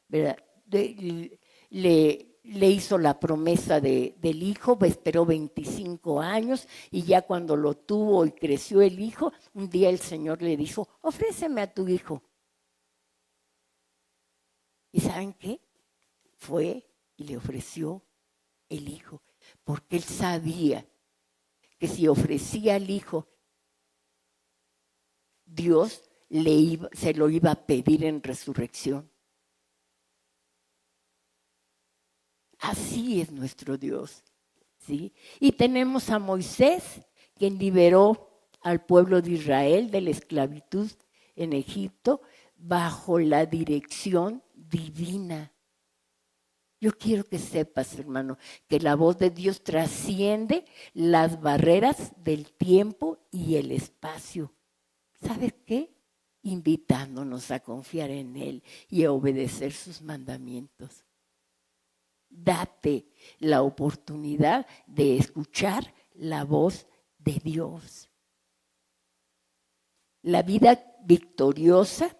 ¿verdad? Le hizo la promesa del hijo, esperó 25 años y ya cuando lo tuvo y creció el hijo, un día el Señor le dijo, ofréceme a tu hijo. ¿Y saben qué? Fue y le ofreció el hijo, porque él sabía que si ofrecía al hijo, Dios se lo iba a pedir en resurrección. Así es nuestro Dios, ¿sí? Y tenemos a Moisés, quien liberó al pueblo de Israel de la esclavitud en Egipto, bajo la dirección divina. Yo quiero que sepas, hermano, que la voz de Dios trasciende las barreras del tiempo y el espacio. ¿Sabes qué? Invitándonos a confiar en Él y a obedecer sus mandamientos. Date la oportunidad de escuchar la voz de Dios. La vida victoriosa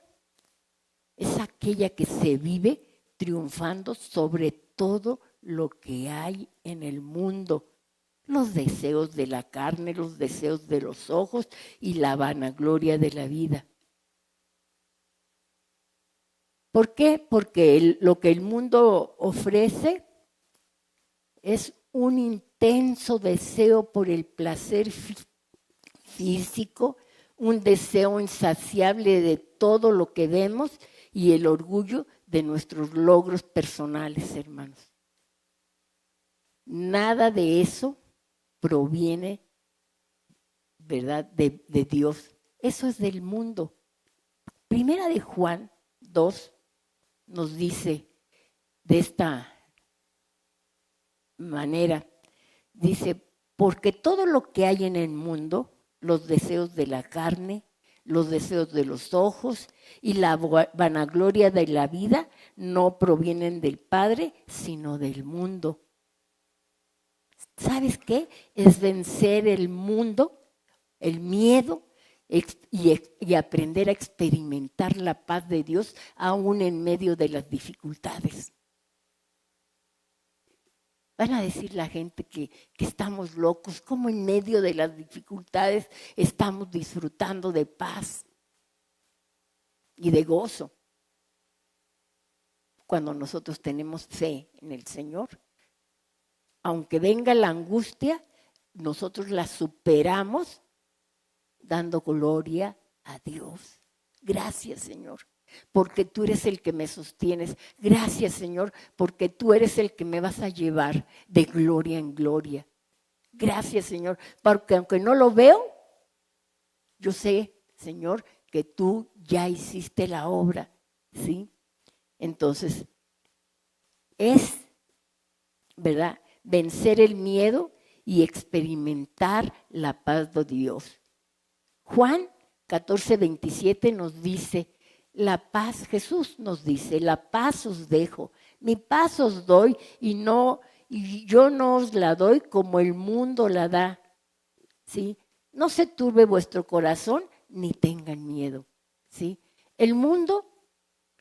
es aquella que se vive triunfando sobre todo lo que hay en el mundo. Los deseos de la carne, los deseos de los ojos y la vanagloria de la vida. ¿Por qué? Porque lo que el mundo ofrece es un intenso deseo por el placer físico, un deseo insaciable de todo lo que vemos y el orgullo de nuestros logros personales, hermanos. Nada de eso proviene, ¿verdad?, de Dios. Eso es del mundo. Primera de Juan 2 nos dice de esta manera, dice, porque todo lo que hay en el mundo, los deseos de la carne, los deseos de los ojos y la vanagloria de la vida no provienen del Padre, sino del mundo. ¿Sabes qué? Es vencer el mundo, el miedo y aprender a experimentar la paz de Dios aún en medio de las dificultades. Van a decir la gente que estamos locos, como en medio de las dificultades estamos disfrutando de paz y de gozo. Cuando nosotros tenemos fe en el Señor, aunque venga la angustia, nosotros la superamos dando gloria a Dios. Gracias, Señor, porque tú eres el que me sostienes. Gracias, Señor, porque tú eres el que me vas a llevar de gloria en gloria. Gracias, Señor, porque aunque no lo veo, yo sé, Señor, que tú ya hiciste la obra, ¿sí? Entonces, es, ¿verdad?, vencer el miedo y experimentar la paz de Dios. Juan 14:27 nos dice, la paz, Jesús nos dice, la paz os dejo, mi paz os doy y yo no os la doy como el mundo la da, ¿sí? No se turbe vuestro corazón ni tengan miedo, ¿sí? El mundo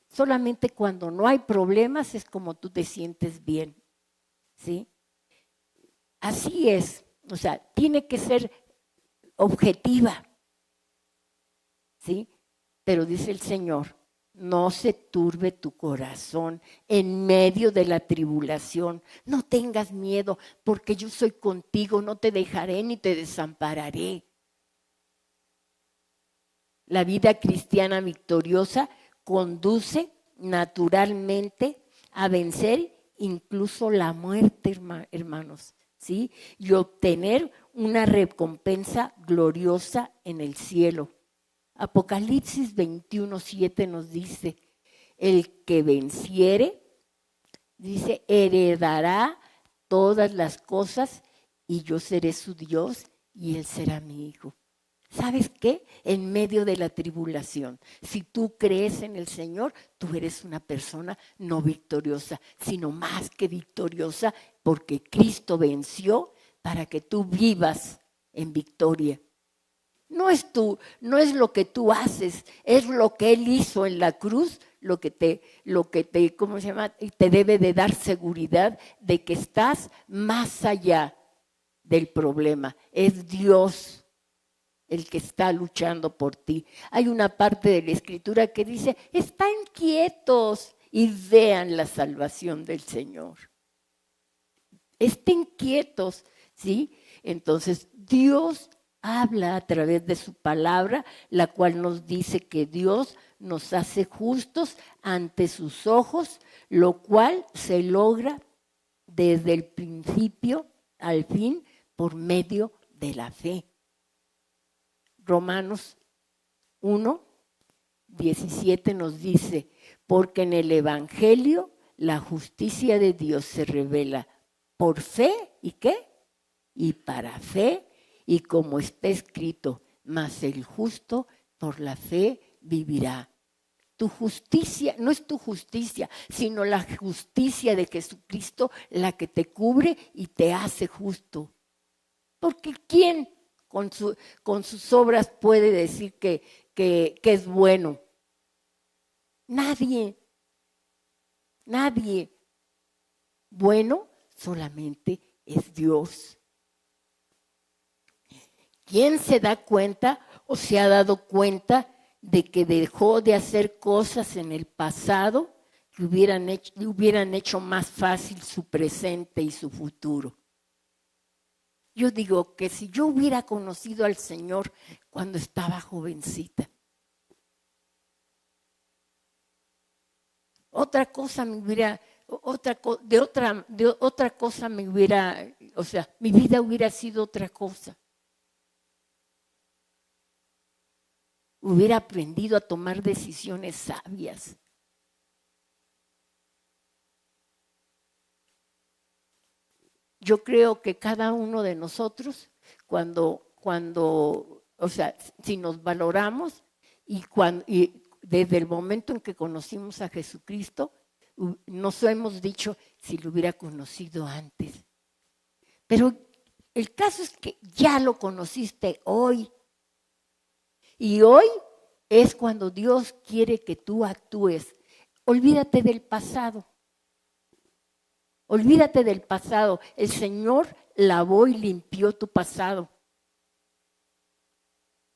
solamente cuando no hay problemas es como tú te sientes bien, ¿sí? Así es, o sea, tiene que ser objetiva, ¿sí? Pero dice el Señor, no se turbe tu corazón en medio de la tribulación. No tengas miedo, porque yo soy contigo, no te dejaré ni te desampararé. La vida cristiana victoriosa conduce naturalmente a vencer incluso la muerte, hermanos, ¿sí? Y obtener una recompensa gloriosa en el cielo. Apocalipsis 21:7 nos dice, el que venciere, dice, heredará todas las cosas y yo seré su Dios y él será mi hijo. ¿Sabes qué? En medio de la tribulación, si tú crees en el Señor, tú eres una persona no victoriosa, sino más que victoriosa, porque Cristo venció para que tú vivas en victoria. No es lo que tú haces, es lo que Él hizo en la cruz, lo que te, ¿cómo se llama? Te debe de dar seguridad de que estás más allá del problema. Es Dios el que está luchando por ti. Hay una parte de la Escritura que dice, están quietos y vean la salvación del Señor. Estén quietos, ¿sí? Entonces, Dios habla a través de su palabra, la cual nos dice que Dios nos hace justos ante sus ojos, lo cual se logra desde el principio al fin por medio de la fe. Romanos 1, 17 nos dice, porque en el Evangelio la justicia de Dios se revela por fe, ¿y qué? Y para fe, y como está escrito, mas el justo por la fe vivirá. Tu justicia, no es tu justicia, sino la justicia de Jesucristo la que te cubre y te hace justo. Porque ¿quién con sus obras puede decir que es bueno? Nadie. Nadie. Bueno solamente es Dios. ¿Quién se da cuenta o se ha dado cuenta de que dejó de hacer cosas en el pasado que hubieran hecho más fácil su presente y su futuro? Yo digo que si yo hubiera conocido al Señor cuando estaba jovencita, otra cosa me hubiera, de otra cosa me hubiera, o sea, mi vida hubiera sido otra cosa. Hubiera aprendido a tomar decisiones sabias. Yo creo que cada uno de nosotros, cuando o sea, si nos valoramos y desde el momento en que conocimos a Jesucristo, nos hemos dicho si lo hubiera conocido antes. Pero el caso es que ya lo conociste hoy. Y hoy es cuando Dios quiere que tú actúes. Olvídate del pasado. Olvídate del pasado. El Señor lavó y limpió tu pasado.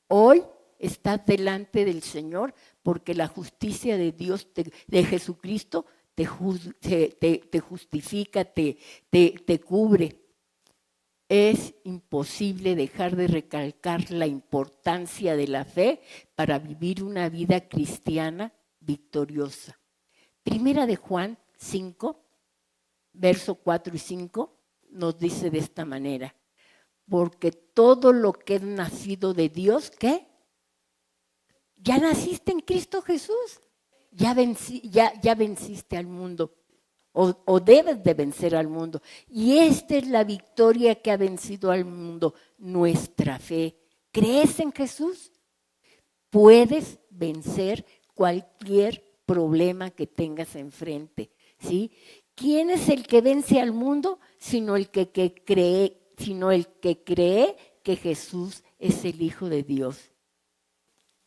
Hoy estás delante del Señor porque la justicia de Dios, de Jesucristo, te justifica, te cubre. Es imposible dejar de recalcar la importancia de la fe para vivir una vida cristiana victoriosa. Primera de Juan 5, verso 4 y 5, nos dice de esta manera, porque todo lo que es nacido de Dios, ¿qué? Ya naciste en Cristo Jesús, ya venciste al mundo. O debes de vencer al mundo. Y esta es la victoria que ha vencido al mundo, nuestra fe. ¿Crees en Jesús? Puedes vencer cualquier problema que tengas enfrente, ¿sí? ¿Quién es el que vence al mundo? Sino el que cree que Jesús es el Hijo de Dios.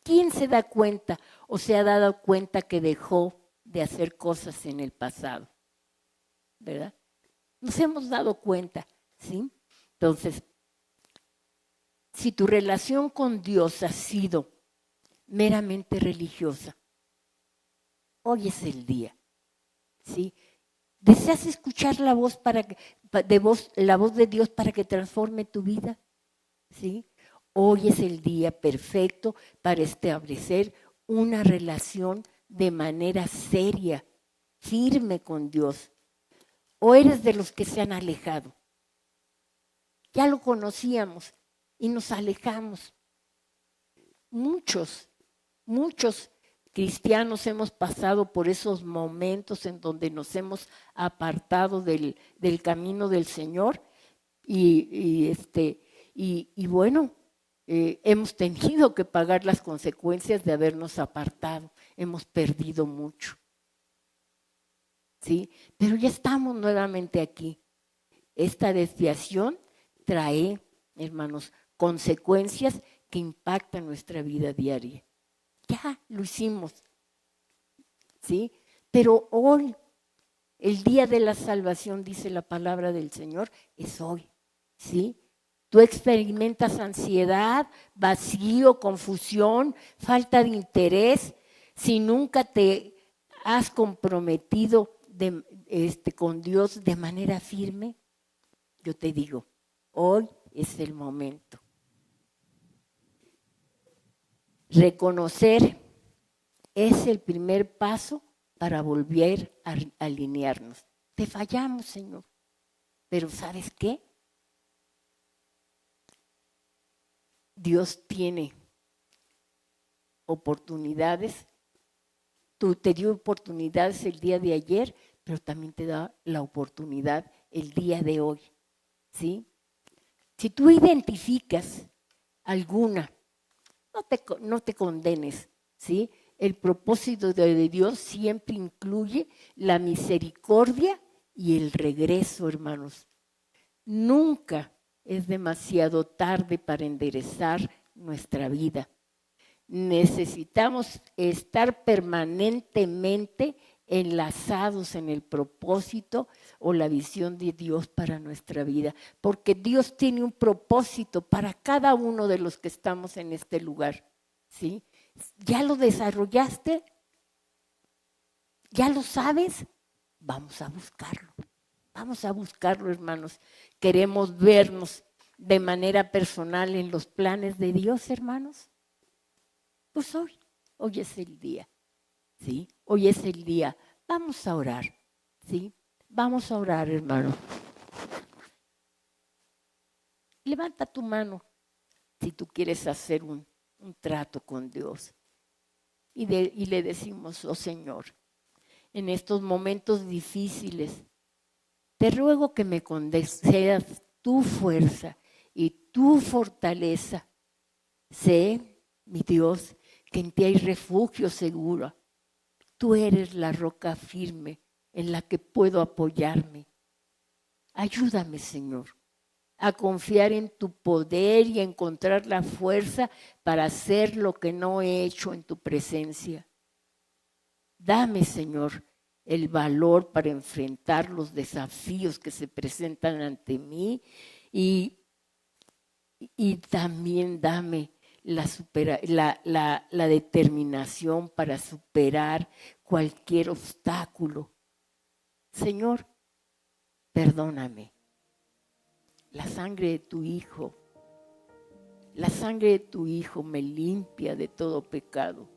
¿Quién se da cuenta o se ha dado cuenta que dejó de hacer cosas en el pasado? ¿Verdad? Nos hemos dado cuenta, ¿sí? Entonces, si tu relación con Dios ha sido meramente religiosa, hoy es el día, ¿sí? ¿Deseas escuchar la voz la voz de Dios para que transforme tu vida? ¿Sí? Hoy es el día perfecto para establecer una relación de manera seria, firme con Dios. ¿O eres de los que se han alejado? Ya lo conocíamos y nos alejamos. Muchos cristianos hemos pasado por esos momentos en donde nos hemos apartado del camino del Señor y bueno, hemos tenido que pagar las consecuencias de habernos apartado. Hemos perdido mucho. ¿Sí? Pero ya estamos nuevamente aquí. Esta desviación trae, hermanos, consecuencias que impactan nuestra vida diaria. Ya lo hicimos, ¿sí? Pero hoy, el día de la salvación, dice la palabra del Señor, es hoy, ¿sí? Tú experimentas ansiedad, vacío, confusión, falta de interés, si nunca te has comprometido con Dios de manera firme, yo te digo, hoy es el momento. Reconocer es el primer paso para volver a alinearnos. Te fallamos, Señor, pero ¿sabes qué? Dios tiene oportunidades te dio oportunidades el día de ayer, pero también te da la oportunidad el día de hoy, ¿sí? Si tú identificas alguna, no te condenes, ¿sí? El propósito de Dios siempre incluye la misericordia y el regreso, hermanos. Nunca es demasiado tarde para enderezar nuestra vida. Necesitamos estar permanentemente enlazados en el propósito o la visión de Dios para nuestra vida, porque Dios tiene un propósito para cada uno de los que estamos en este lugar, ¿sí? ¿Ya lo desarrollaste? ¿Ya lo sabes? Vamos a buscarlo. Vamos a buscarlo, hermanos. Queremos vernos de manera personal en los planes de Dios, hermanos. Pues hoy es el día, ¿sí? Hoy es el día. Vamos a orar, ¿sí? Vamos a orar, hermano. Levanta tu mano si tú quieres hacer un trato con Dios. Y le decimos, oh Señor, en estos momentos difíciles, te ruego que me concedas tu fuerza y tu fortaleza. Sé, mi Dios, que en ti hay refugio seguro. Tú eres la roca firme en la que puedo apoyarme. Ayúdame, Señor, a confiar en tu poder y a encontrar la fuerza para hacer lo que no he hecho en tu presencia. Dame, Señor, el valor para enfrentar los desafíos que se presentan ante mí y también dame la determinación para superar cualquier obstáculo. Señor, perdóname. La sangre de tu Hijo me limpia de todo pecado.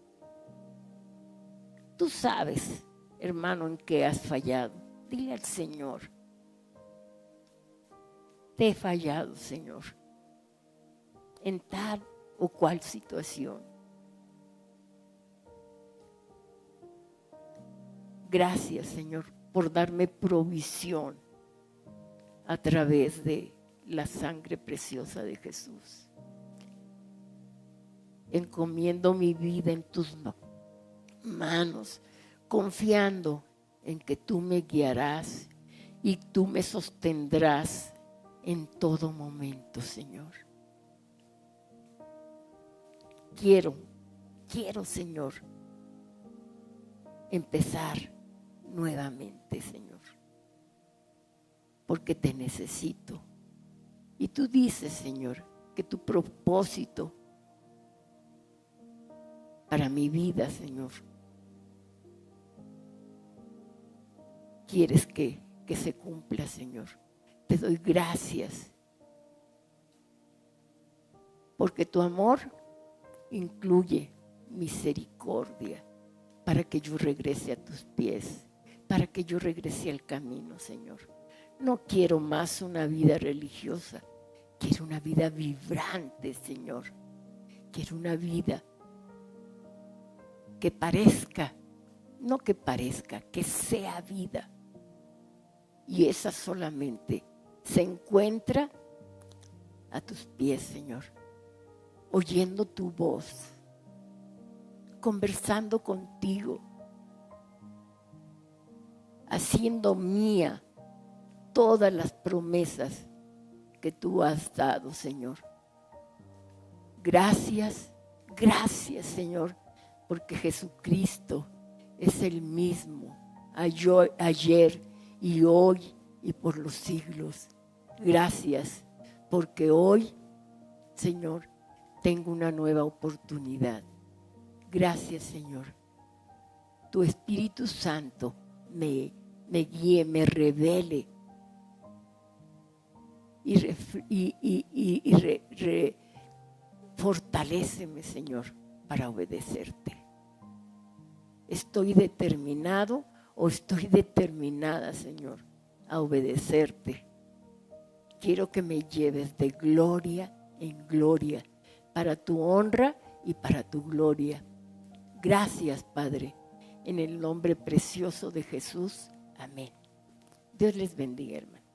Tú sabes, hermano, en qué has fallado. Dile al Señor, te he fallado, Señor, en tal o cual situación. Gracias, Señor, por darme provisión a través de la sangre preciosa de Jesús. Encomiendo mi vida en tus manos, confiando en que tú me guiarás y tú me sostendrás en todo momento, Señor. Quiero, Señor, empezar nuevamente, Señor, porque te necesito. Y tú dices, Señor, que tu propósito para mi vida, Señor, quieres que se cumpla, Señor. Te doy gracias, porque tu amor incluye misericordia para que yo regrese a tus pies, para que yo regrese al camino, Señor. No quiero más una vida religiosa, quiero una vida vibrante, Señor. Quiero una vida que parezca, no que parezca, que sea vida. Y esa solamente se encuentra a tus pies, Señor, oyendo tu voz, conversando contigo, haciendo mía todas las promesas que tú has dado, Señor. Gracias, Señor, porque Jesucristo es el mismo ayer y hoy y por los siglos. Gracias, porque hoy, Señor, tengo una nueva oportunidad. Gracias, Señor. Tu Espíritu Santo me guíe, me revele y fortaléceme, Señor, para obedecerte. Estoy determinado o estoy determinada, Señor, a obedecerte. Quiero que me lleves de gloria en gloria, para tu honra y para tu gloria. Gracias, Padre, en el nombre precioso de Jesús. Amén. Dios les bendiga, hermano.